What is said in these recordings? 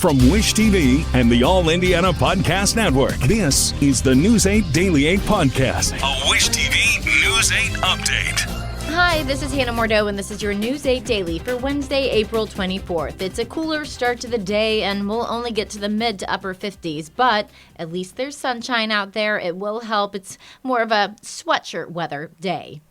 From Wish TV and the All Indiana Podcast Network, this is the News 8 Daily 8 Podcast, a Wish TV News 8 update. Hi, this is Hannah Mordeau, and this is your News 8 Daily for Wednesday, April 24th. It's a cooler start to the day, and we'll only get to the mid to upper 50s, but at least there's sunshine out there. It will help. It's more of a sweatshirt weather day.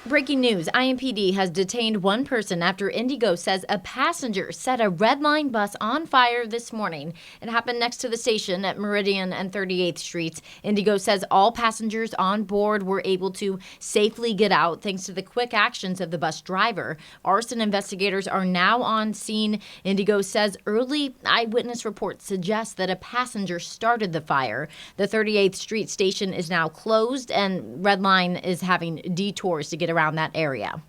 Breaking news, IMPD has detained one person after IndyGo says a passenger set a Red Line bus on fire this morning. It happened next to the station at Meridian and 38th Streets. IndyGo says all passengers on board were able to safely get out thanks to the quick actions of the bus driver. Arson investigators are now on scene. IndyGo says early eyewitness reports suggest that a passenger started the fire. The 38th Street station is now closed, and Red Line is having detours to get around that area.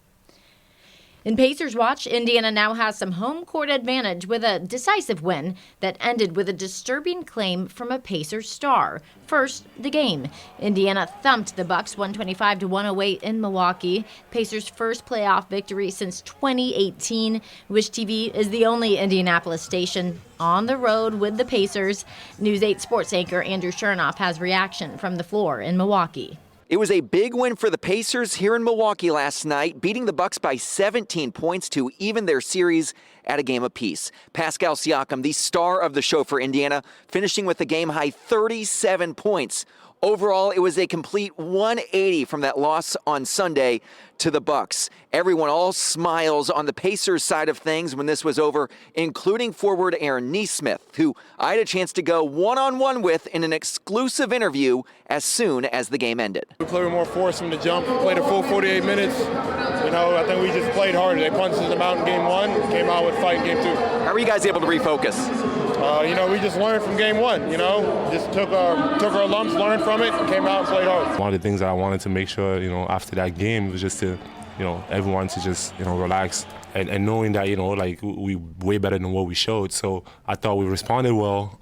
In Pacers watch, Indiana now has some home court advantage with a decisive win that ended with a disturbing claim from a Pacers star. First, the game. Indiana thumped the Bucks 125-108 in Milwaukee. Pacers' first playoff victory since 2018. Wish TV is the only Indianapolis station on the road with the Pacers. News 8 sports anchor Andrew Chernoff has reaction from the floor in Milwaukee. It was a big win for the Pacers here in Milwaukee last night, beating the Bucks by 17 points to even their series at a game apiece. Pascal Siakam, the star of the show for Indiana, finishing with a game-high 37 points. Overall, it was a complete 180 from that loss on Sunday to the Bucks. Everyone, all smiles on the Pacers side of things when this was over, including forward Aaron Nesmith, who I had a chance to go one-on-one with in an exclusive interview as soon as the game ended. We played with more force from the jump, played a full 48 minutes. I think we just played harder. They punched us out in game one, came out with fight in game two. How are you guys able to refocus? We just learned from game one, just took our lumps, learned from it, and came out and played hard. One of the things that I wanted to make sure, after that game was just to, everyone to just, relax and knowing that, we way better than what we showed. So I thought we responded well.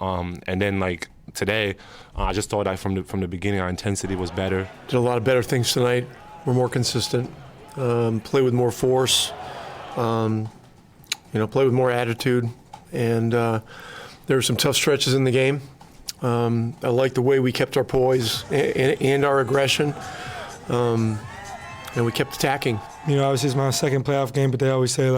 And then today, I just thought that from the beginning, our intensity was better. Did a lot of better things tonight. We're more consistent, play with more force, play with more attitude. And there were some tough stretches in the game. I like the way we kept our poise and our aggression, and we kept attacking. Obviously it's my second playoff game, but they always say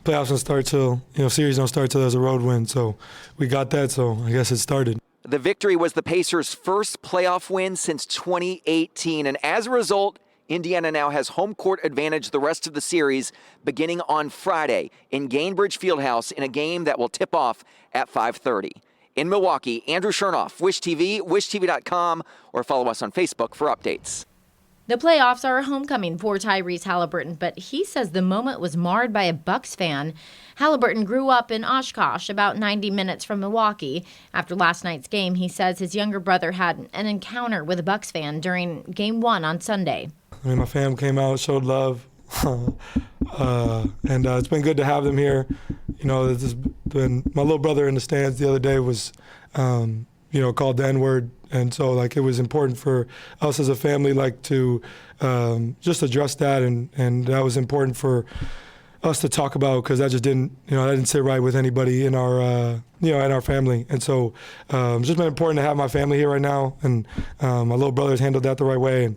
playoffs don't start till, series don't start till there's a road win. So we got that, so I guess it started. The victory was the Pacers' first playoff win since 2018, and as a result, Indiana now has home court advantage the rest of the series beginning on Friday in Gainbridge Fieldhouse in a game that will tip off at 5:30. In Milwaukee, Andrew Chernoff, Wish TV, wishtv.com, or follow us on Facebook for updates. The playoffs are a homecoming for Tyrese Halliburton, but he says the moment was marred by a Bucks fan. Halliburton grew up in Oshkosh, about 90 minutes from Milwaukee. After last night's game, he says his younger brother had an encounter with a Bucks fan during Game 1 on Sunday. My fam came out, showed love, and it's been good to have them here. My little brother in the stands the other day was, called the N-word, and so it was important for us as a family to just address that, and that was important for us to talk about because that just didn't, that didn't sit right with anybody in our, in our family, and so it's just been important to have my family here right now, and my little brother's handled that the right way.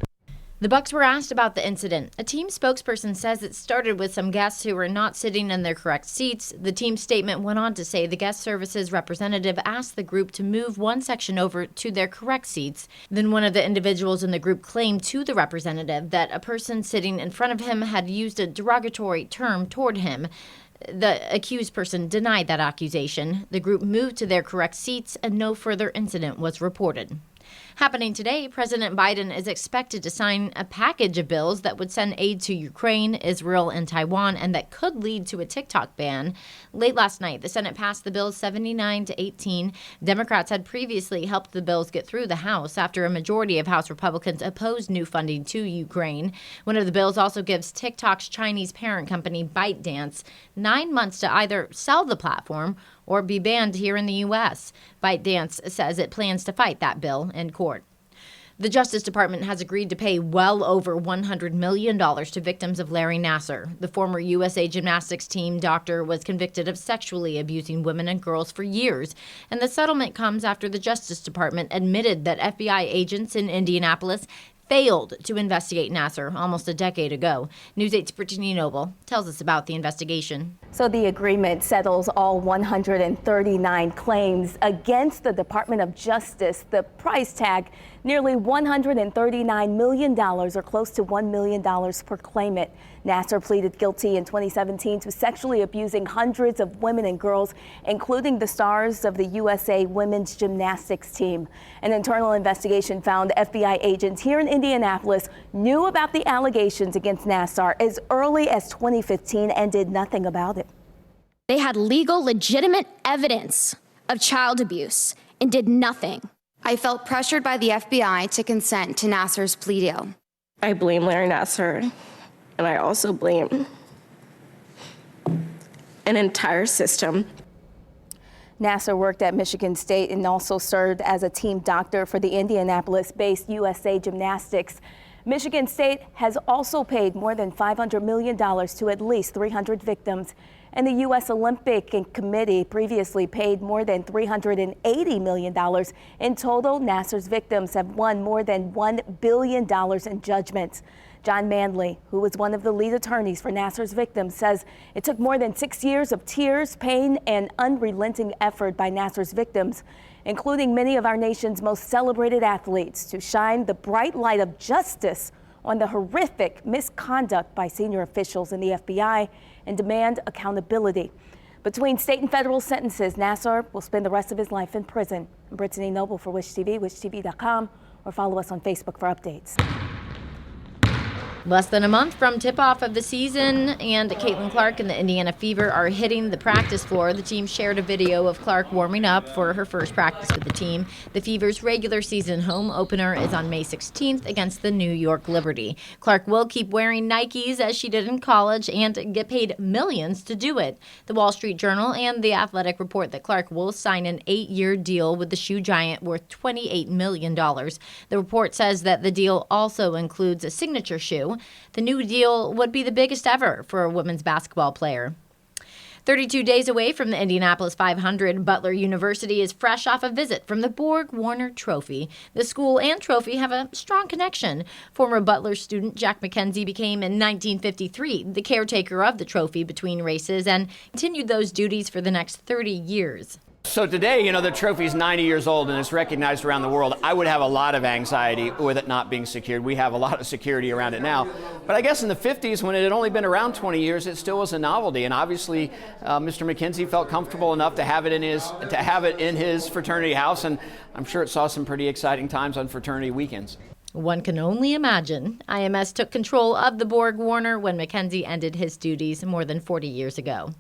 The Bucks were asked about the incident. A team spokesperson says it started with some guests who were not sitting in their correct seats. The team statement went on to say the guest services representative asked the group to move one section over to their correct seats. Then one of the individuals in the group claimed to the representative that a person sitting in front of him had used a derogatory term toward him. The accused person denied that accusation. The group moved to their correct seats and no further incident was reported. Happening today, President Biden is expected to sign a package of bills that would send aid to Ukraine, Israel, and Taiwan, and that could lead to a TikTok ban. Late last night, the Senate passed the bill 79-18. Democrats had previously helped the bills get through the House after a majority of House Republicans opposed new funding to Ukraine. One of the bills also gives TikTok's Chinese parent company ByteDance 9 months to either sell the platform or be banned here in the U.S. ByteDance says it plans to fight that bill in court. The Justice Department has agreed to pay well over $100 million to victims of Larry Nassar. The former USA gymnastics team doctor was convicted of sexually abusing women and girls for years, and the settlement comes after the Justice Department admitted that FBI agents in Indianapolis failed to investigate Nassar almost a decade ago. News 8's Brittany Noble tells us about the investigation. So the agreement settles all 139 claims against the Department of Justice. The price tag, nearly $139 million, or close to $1 million per claimant. Nassar pleaded guilty in 2017 to sexually abusing hundreds of women and girls, including the stars of the USA women's gymnastics team. An internal investigation found FBI agents here in Indianapolis knew about the allegations against Nassar as early as 2015 and did nothing about it. They had legal, legitimate evidence of child abuse and did nothing. I felt pressured by the FBI to consent to Nassar's plea deal. I blame Larry Nassar, and I also blame an entire system. Nassar worked at Michigan State and also served as a team doctor for the Indianapolis-based USA Gymnastics. Michigan State has also paid more than $500 million to at least 300 victims. And the U.S. Olympic Committee previously paid more than $380 million. In total, Nassar's victims have won more than $1 billion in judgments. John Manley, who was one of the lead attorneys for Nassar's victims, says it took more than 6 years of tears, pain, and unrelenting effort by Nassar's victims, including many of our nation's most celebrated athletes, to shine the bright light of justice on the horrific misconduct by senior officials in the FBI and demand accountability. Between state and federal sentences, Nassar will spend the rest of his life in prison. I'm Brittany Noble for Wish TV, wishtv.com, or follow us on Facebook for updates. Less than a month from tip-off of the season, and Caitlin Clark and the Indiana Fever are hitting the practice floor. The team shared a video of Clark warming up for her first practice with the team. The Fever's regular season home opener is on May 16th against the New York Liberty. Clark will keep wearing Nikes as she did in college and get paid millions to do it. The Wall Street Journal and The Athletic report that Clark will sign an 8-year deal with the shoe giant worth $28 million. The report says that the deal also includes a signature shoe. The new deal would be the biggest ever for a women's basketball player. 32 days away from the Indianapolis 500, Butler University is fresh off a visit from the Borg-Warner Trophy. The school and trophy have a strong connection. Former Butler student Jack McKenzie became in 1953 the caretaker of the trophy between races and continued those duties for the next 30 years. So today, the trophy's 90 years old and it's recognized around the world. I would have a lot of anxiety with it not being secured. We have a lot of security around it now. But I guess in the 50s, when it had only been around 20 years, it still was a novelty. And obviously, Mr. McKenzie felt comfortable enough to have it in his fraternity house. And I'm sure it saw some pretty exciting times on fraternity weekends. One can only imagine. IMS took control of the Borg-Warner when McKenzie ended his duties more than 40 years ago.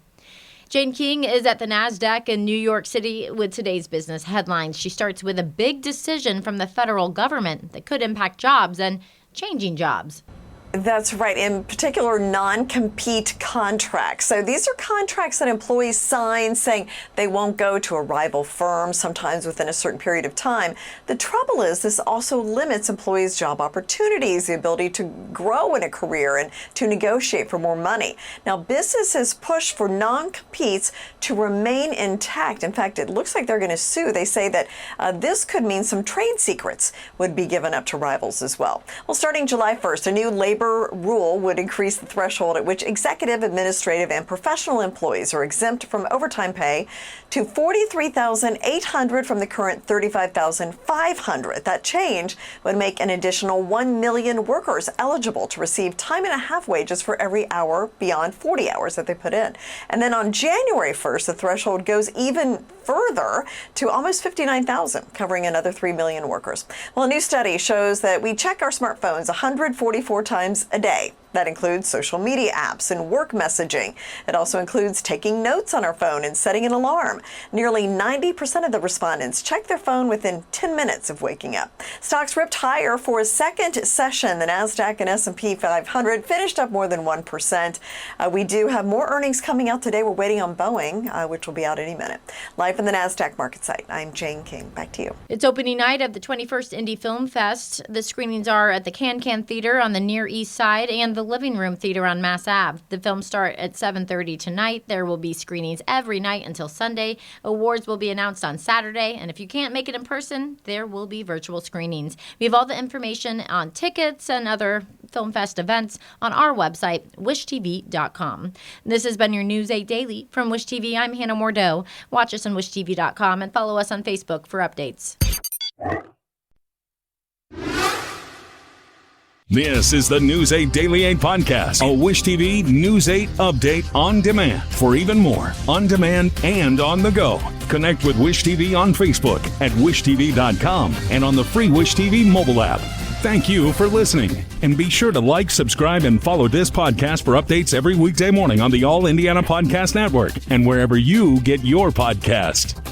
Jane King is at the NASDAQ in New York City with today's business headlines. She starts with a big decision from the federal government that could impact jobs and changing jobs. That's right. In particular, non-compete contracts. So these are contracts that employees sign saying they won't go to a rival firm, sometimes within a certain period of time. The trouble is this also limits employees' job opportunities, the ability to grow in a career and to negotiate for more money. Now, businesses push for non-competes to remain intact. In fact, it looks like they're going to sue. They say that this could mean some trade secrets would be given up to rivals as well. Well, starting July 1st, a new labor rule would increase the threshold at which executive, administrative, and professional employees are exempt from overtime pay to $43,800 from the current $35,500. That change would make an additional 1 million workers eligible to receive time and a half wages for every hour beyond 40 hours that they put in. And then on January 1st, the threshold goes even further to almost 59,000, covering another 3 million workers. Well, a new study shows that we check our smartphones 144 times a day. That includes social media apps and work messaging. It also includes taking notes on our phone and setting an alarm. Nearly 90% of the respondents check their phone within 10 minutes of waking up. Stocks ripped higher for a second session. The NASDAQ and S&P 500 finished up more than 1%. We do have more earnings coming out today. We're waiting on Boeing, which will be out any minute. Live from the NASDAQ market site, I'm Jane King. Back to you. It's opening night of the 21st Indy Film Fest. The screenings are at the Can Theater on the Near East Side and the Living Room Theater on Mass Ave. The films start at 7:30 tonight. There will be screenings every night until Sunday. Awards will be announced on Saturday, and if you can't make it in person, there will be virtual screenings. We have all the information on tickets and other Film Fest events on our website, wishtv.com. This has been your News 8 Daily from Wish TV. I'm Hannah Mordeau. Watch us on wishtv.com and follow us on Facebook for updates. This is the News 8 Daily 8 podcast, a Wish TV News 8 update on demand. For even more, on demand and on the go, connect with Wish TV on Facebook at wishtv.com and on the free Wish TV mobile app. Thank you for listening, and be sure to like, subscribe, and follow this podcast for updates every weekday morning on the All Indiana Podcast Network and wherever you get your podcast.